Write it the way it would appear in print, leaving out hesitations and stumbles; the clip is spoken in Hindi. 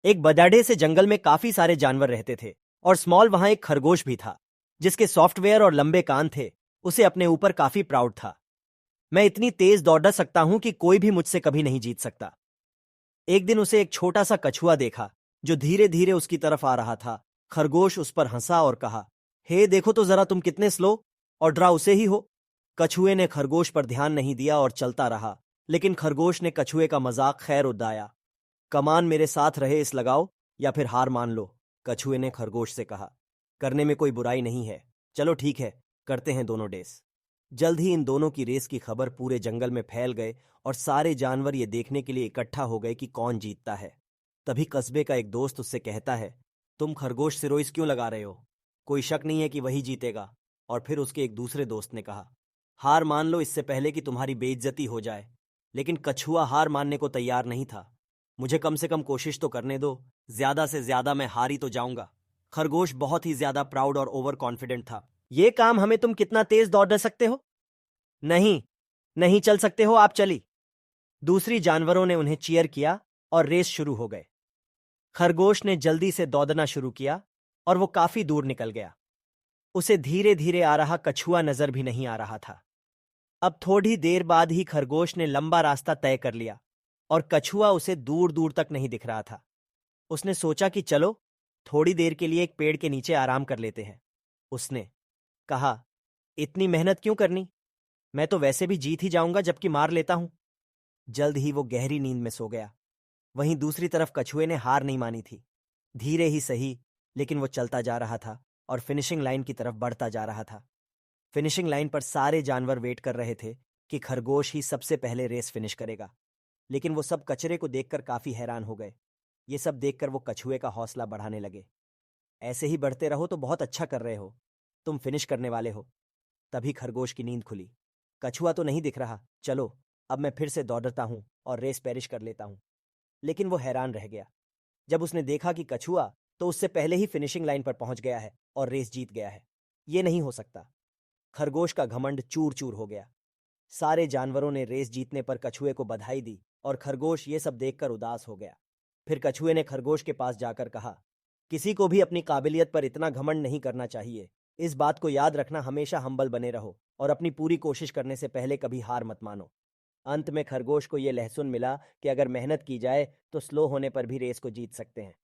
एक बदाढ़े से जंगल में काफी सारे जानवर रहते थे और स्मॉल वहां एक खरगोश भी था जिसके सॉफ्टवेयर और लंबे कान थे। उसे अपने ऊपर काफी प्राउड था। मैं इतनी तेज दौड़ सकता हूं कि कोई भी मुझसे कभी नहीं जीत सकता। एक दिन उसे एक छोटा सा कछुआ देखा जो धीरे धीरे उसकी तरफ आ रहा था। खरगोश उस पर हंसा और कहा, हे देखो तो जरा तुम कितने स्लो, और डरा उसे ही हो। कछुए ने खरगोश पर ध्यान नहीं दिया और चलता रहा, लेकिन खरगोश ने कछुए का मजाक खैर उड़ाया। कमान मेरे साथ रहे इस लगाओ या फिर हार मान लो, कछुए ने खरगोश से कहा। करने में कोई बुराई नहीं है, चलो ठीक है, करते हैं दोनों रेस। जल्द ही इन दोनों की रेस की खबर पूरे जंगल में फैल गए और सारे जानवर ये देखने के लिए इकट्ठा हो गए कि कौन जीतता है। तभी कस्बे का एक दोस्त उससे कहता है, तुम खरगोश से रोइस क्यों लगा रहे हो? कोई शक नहीं है कि वही जीतेगा। और फिर उसके एक दूसरे दोस्त ने कहा, हार मान लो इससे पहले कि तुम्हारी बेइज्जती हो जाए। लेकिन कछुआ हार मानने को तैयार नहीं था। मुझे कम से कम कोशिश तो करने दो, ज्यादा से ज्यादा मैं हार ही तो जाऊंगा। खरगोश बहुत ही ज्यादा प्राउड और ओवर कॉन्फिडेंट था। ये काम हमें तुम कितना तेज दौड़ सकते हो? नहीं, नहीं चल सकते हो आप चली। दूसरी जानवरों ने उन्हें चीयर किया और रेस शुरू हो गए। खरगोश ने जल्दी से दौड़ना शुरू किया और वो काफी दूर निकल गया। उसे धीरे धीरे आ रहा कछुआ नजर भी नहीं आ रहा था। अब थोड़ी देर बाद ही खरगोश ने लंबा रास्ता तय कर लिया और कछुआ उसे दूर दूर तक नहीं दिख रहा था। उसने सोचा कि चलो थोड़ी देर के लिए एक पेड़ के नीचे आराम कर लेते हैं। उसने कहा, इतनी मेहनत क्यों करनी, मैं तो वैसे भी जीत ही जाऊंगा जबकि मार लेता हूं। जल्द ही वो गहरी नींद में सो गया। वहीं दूसरी तरफ कछुए ने हार नहीं मानी थी। धीरे ही सही, लेकिन वो चलता जा रहा था और फिनिशिंग लाइन की तरफ बढ़ता जा रहा था। फिनिशिंग लाइन पर सारे जानवर वेट कर रहे थे कि खरगोश ही सबसे पहले रेस फिनिश करेगा। लेकिन वो सब कचरे को देखकर काफी हैरान हो गए। ये सब देखकर वो कछुए का हौसला बढ़ाने लगे। ऐसे ही बढ़ते रहो तो बहुत अच्छा कर रहे हो, तुम फिनिश करने वाले हो। तभी खरगोश की नींद खुली। कछुआ तो नहीं दिख रहा, चलो अब मैं फिर से दौड़ता हूं और रेस पेरिश कर लेता हूं। लेकिन वो हैरान रह गया जब उसने देखा कि कछुआ तो उससे पहले ही फिनिशिंग लाइन पर पहुंच गया है और रेस जीत गया है। ये नहीं हो सकता। खरगोश का घमंड चूर चूर हो गया। सारे जानवरों ने रेस जीतने पर कछुए को बधाई दी और खरगोश ये सब देखकर उदास हो गया। फिर कछुए ने खरगोश के पास जाकर कहा, किसी को भी अपनी काबिलियत पर इतना घमंड नहीं करना चाहिए। इस बात को याद रखना, हमेशा हम्बल बने रहो और अपनी पूरी कोशिश करने से पहले कभी हार मत मानो। अंत में खरगोश को यह लहसुन मिला कि अगर मेहनत की जाए तो स्लो होने पर भी रेस को जीत सकते हैं।